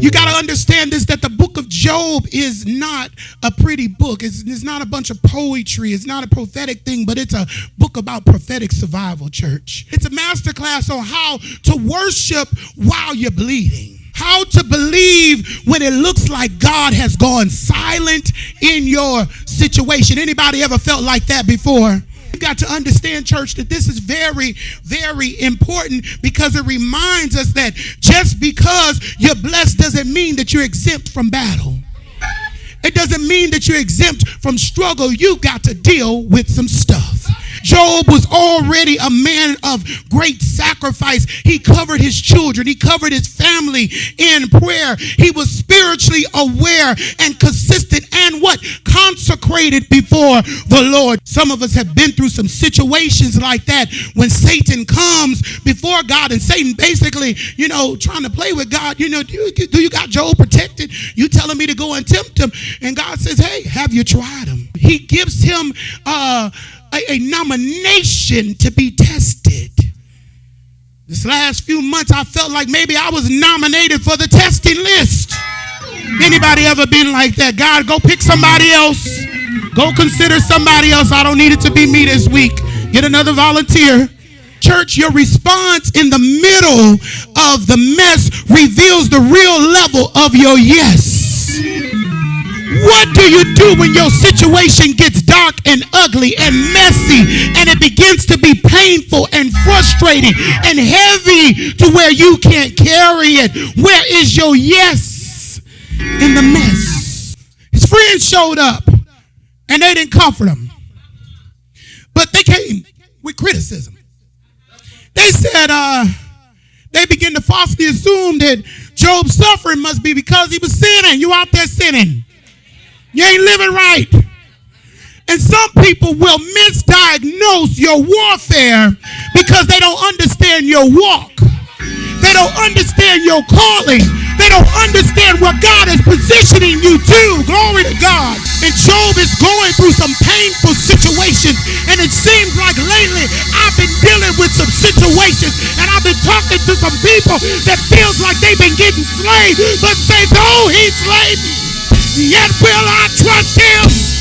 You got to understand this, that the book of Job is not a pretty book. It's not a bunch of poetry. It's not a prophetic thing, but it's a book about prophetic survival, church. It's a masterclass on how to worship while you're bleeding. How to believe when it looks like God has gone silent in your situation. Anybody ever felt like that before? You've got to understand, church, that this is very, very important, because it reminds us that just because you're blessed doesn't mean that you're exempt from battle. It doesn't mean that you're exempt from struggle. You got to deal with some stuff. Job was already a man of great sacrifice. He covered his children. He covered his family in prayer. He was spiritually aware and consistent and consecrated before the Lord. Some of us have been through some situations like that when Satan comes before God, and Satan basically, trying to play with God. Do you got Job protected? You telling me to go and tempt him? And God says, hey, have you tried him? He gives him a nomination to be tested. This last few months, I felt like maybe I was nominated for the testing list. Anybody ever been like that? God, go pick somebody else. Go consider somebody else. I don't need it to be me this week. Get another volunteer. Church, your response in the middle of the mess reveals the real level of your yes. What do you do when your situation gets dark and ugly and messy, and it begins to be painful and frustrating and heavy to where you can't carry it? Where is your yes in the mess? His friends showed up and they didn't comfort him, but they came with criticism. They said, they began to falsely assume that Job's suffering must be because he was sinning. You out there sinning. You ain't living right. And some people will misdiagnose your warfare because they don't understand your walk. They don't understand your calling. They don't understand what God is positioning you to. Glory to God. And Job is going through some painful situations. And it seems like lately I've been dealing with some situations. And I've been talking to some people that feels like they've been getting slayed. But say, though he slayed me, yet will I trust him.